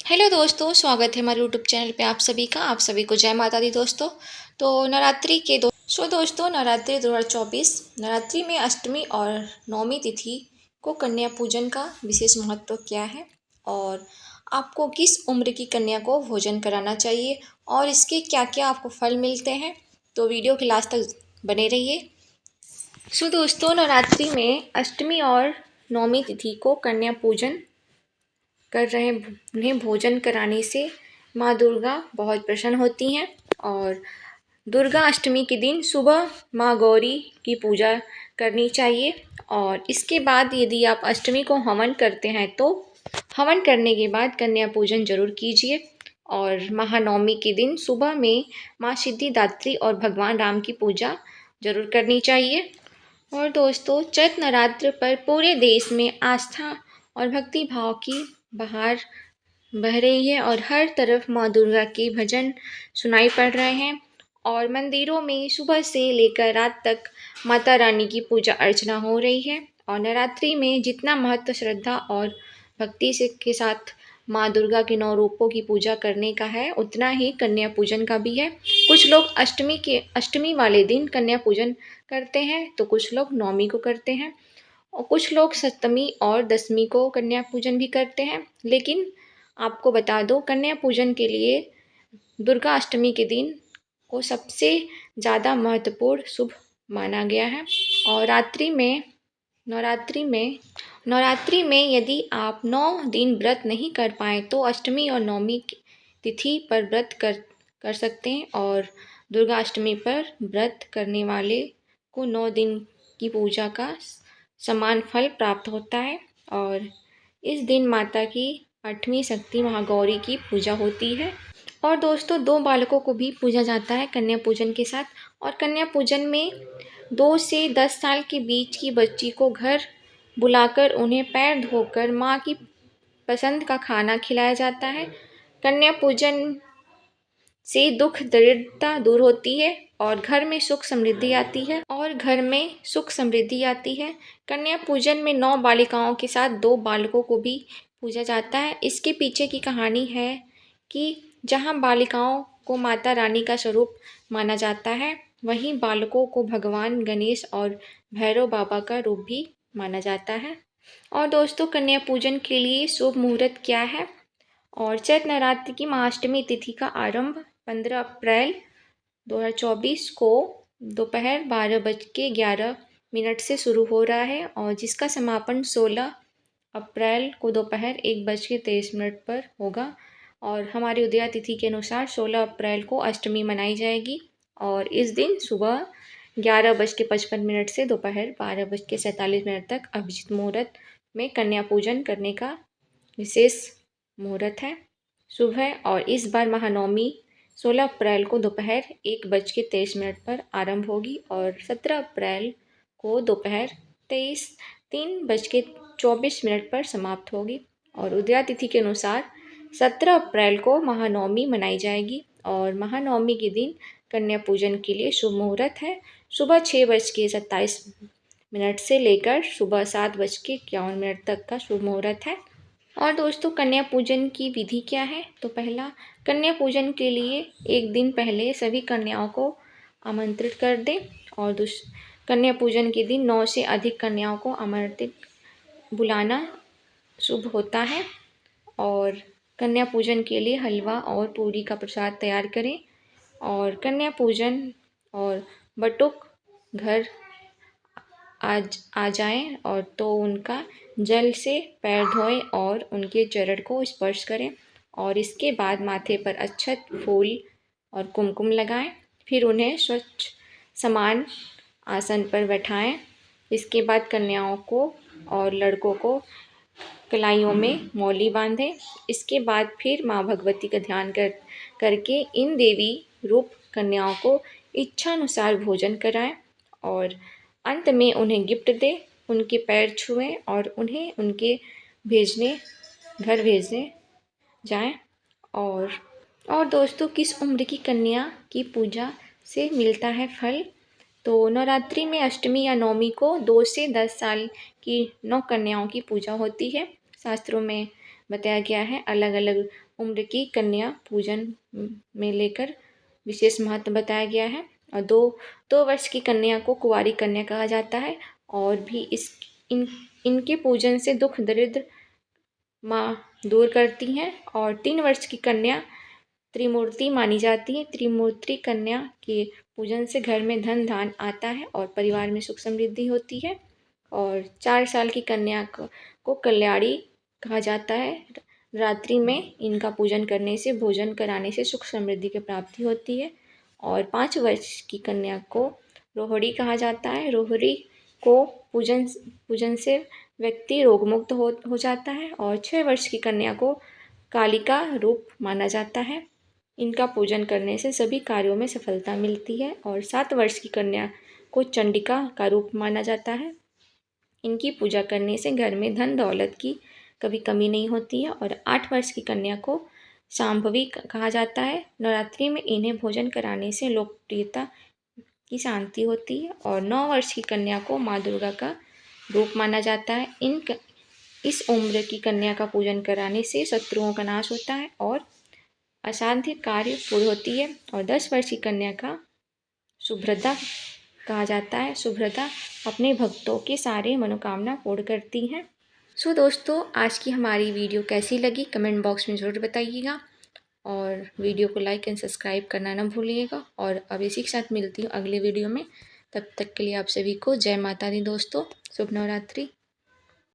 Hello दोस्तों, स्वागत है हमारे यूट्यूब चैनल पे आप सभी का। आप सभी को जय माता दी दोस्तों। तो नवरात्रि के दोस्तों नवरात्रि 2024 नवरात्रि में अष्टमी और नवमी तिथि को कन्या पूजन का विशेष महत्व क्या है और आपको किस उम्र की कन्या को भोजन कराना चाहिए और इसके क्या क्या आपको फल मिलते हैं, तो वीडियो के लास्ट तक बने रहिए। दोस्तों नवरात्रि में अष्टमी और नवमी तिथि को कन्या पूजन कर रहे उन्हें भोजन कराने से माँ दुर्गा बहुत प्रसन्न होती हैं। और दुर्गा अष्टमी के दिन सुबह माँ गौरी की पूजा करनी चाहिए और इसके बाद यदि आप अष्टमी को हवन करते हैं तो हवन करने के बाद कन्या पूजन जरूर कीजिए। और महानवमी के दिन सुबह में माँ सिद्धिदात्री और भगवान राम की पूजा जरूर करनी चाहिए। और दोस्तों चैत्र नवरात्र पर पूरे देश में आस्था और भक्ति भाव की बहार बह रही है और हर तरफ माँ दुर्गा के भजन सुनाई पड़ रहे हैं और मंदिरों में सुबह से लेकर रात तक माता रानी की पूजा अर्चना हो रही है। और नवरात्रि में जितना महत्व श्रद्धा और भक्ति से के साथ माँ दुर्गा के 9 रूपों की पूजा करने का है, उतना ही कन्या पूजन का भी है। कुछ लोग अष्टमी वाले दिन कन्या पूजन करते हैं तो कुछ लोग नवमी को करते हैं और कुछ लोग सप्तमी और दसवीं को कन्या पूजन भी करते हैं। लेकिन आपको बता दो, कन्या पूजन के लिए दुर्गा अष्टमी के दिन को सबसे ज़्यादा महत्वपूर्ण शुभ माना गया है। और नवरात्रि में यदि आप 9 दिन व्रत नहीं कर पाए तो अष्टमी और नवमी की तिथि पर व्रत कर सकते हैं और दुर्गा अष्टमी पर व्रत करने वाले को 9 दिन की पूजा का समान फल प्राप्त होता है। और इस दिन माता की 8वीं शक्ति महागौरी की पूजा होती है। और दोस्तों 2 बालकों को भी पूजा जाता है कन्या पूजन के साथ। और कन्या पूजन में 2 से 10 साल के बीच की बच्ची को घर बुलाकर उन्हें पैर धोकर माँ की पसंद का खाना खिलाया जाता है। कन्या पूजन से दुख दरिद्रता दूर होती है और घर में सुख समृद्धि आती है। कन्या पूजन में 9 बालिकाओं के साथ 2 बालकों को भी पूजा जाता है। इसके पीछे की कहानी है कि जहाँ बालिकाओं को माता रानी का स्वरूप माना जाता है, वहीं बालकों को भगवान गणेश और भैरव बाबा का रूप भी माना जाता है। और दोस्तों कन्या पूजन के लिए शुभ मुहूर्त क्या है? और चैत्र नवरात्रि की महाअष्टमी तिथि का आरंभ 15 अप्रैल 2024 को दोपहर 12:11 से शुरू हो रहा है और जिसका समापन 16 अप्रैल को दोपहर 1:23 पर होगा। और हमारी उदया तिथि के अनुसार 16 अप्रैल को अष्टमी मनाई जाएगी और इस दिन सुबह 11:55 से दोपहर 12:47 तक अभिजित मुहूर्त में कन्या पूजन करने का विशेष मुहूर्त है, शुभ है। और इस बार महानवमी 16 अप्रैल को दोपहर 1:23 पर आरंभ होगी और 17 अप्रैल को दोपहर 3:24 पर समाप्त होगी। और उदया तिथि के अनुसार 17 अप्रैल को महानवमी मनाई जाएगी और महानवमी के दिन कन्या पूजन के लिए शुभ मुहूर्त है। सुबह 6:27 से लेकर सुबह 7:51 तक का शुभ मुहूर्त है। और दोस्तों कन्या पूजन की विधि क्या है? तो पहला, कन्या पूजन के लिए एक दिन पहले सभी कन्याओं को आमंत्रित कर दें और कन्या पूजन के दिन 9 से अधिक कन्याओं को आमंत्रित बुलाना शुभ होता है। और कन्या पूजन के लिए हलवा और पूरी का प्रसाद तैयार करें और कन्या पूजन और बटुक घर आ जाएं और तो उनका जल से पैर धोएं और उनके चरण को स्पर्श करें और इसके बाद माथे पर अक्षत, फूल और कुमकुम लगाएं। फिर उन्हें स्वच्छ समान आसन पर बैठाएं। इसके बाद कन्याओं को और लड़कों को कलाइयों में मौली बांधें। इसके बाद फिर माँ भगवती का ध्यान करके इन देवी रूप कन्याओं को इच्छानुसार भोजन कराएं और अंत में उन्हें गिफ्ट दें, उनके पैर छुएं और उन्हें उनके घर भेजने जाएं। और दोस्तों किस उम्र की कन्या की पूजा से मिलता है फल? तो नवरात्रि में अष्टमी या नवमी को 2 से 10 साल की 9 कन्याओं की पूजा होती है। शास्त्रों में बताया गया है। अलग अलग उम्र की कन्या पूजन में लेकर विशेष महत्व बताया गया है। और 2 वर्ष की कन्या को कुंवारी कन्या कहा जाता है। और भी इनके पूजन से दुख दरिद्र माँ दूर करती हैं। और 3 वर्ष की कन्या त्रिमूर्ति मानी जाती है। त्रिमूर्ति कन्या के पूजन से घर में धन धान आता है और परिवार में सुख समृद्धि होती है। और 4 साल की कन्या को कल्याणी कहा जाता है। रात्रि में इनका पूजन करने से, भोजन कराने से सुख समृद्धि की प्राप्ति होती है। और 5 वर्ष की कन्या को रोहिणी कहा जाता है। रोहिणी को पूजन से व्यक्ति रोगमुक्त हो जाता है। और 6 वर्ष की कन्या को कालिका रूप माना जाता है। इनका पूजन करने से सभी कार्यों में सफलता मिलती है। और 7 वर्ष की कन्या को चंडिका का रूप माना जाता है। इनकी पूजा करने से घर में धन दौलत की कभी कमी नहीं होती है। और 8 वर्ष की कन्या को शांभवी कहा जाता है। नवरात्रि में इन्हें भोजन कराने से लोकप्रियता की शांति होती है। और 9 वर्ष की कन्या को माँ दुर्गा का रूप माना जाता है। इस उम्र की कन्या का पूजन कराने से शत्रुओं का नाश होता है और असाध्य कार्य पूर्ण होती है। और 10 वर्ष की कन्या का सुभद्रा कहा जाता है। सुभद्रा अपने भक्तों की सारे मनोकामना पूर्ण करती हैं। सो दोस्तों, आज की हमारी वीडियो कैसी लगी कमेंट बॉक्स में ज़रूर बताइएगा। और वीडियो को लाइक एंड सब्सक्राइब करना ना भूलिएगा। और अब इसी के साथ मिलती हूँ अगले वीडियो में। तब तक के लिए आप सभी को जय माता दी दोस्तों। शुभ नवरात्रि।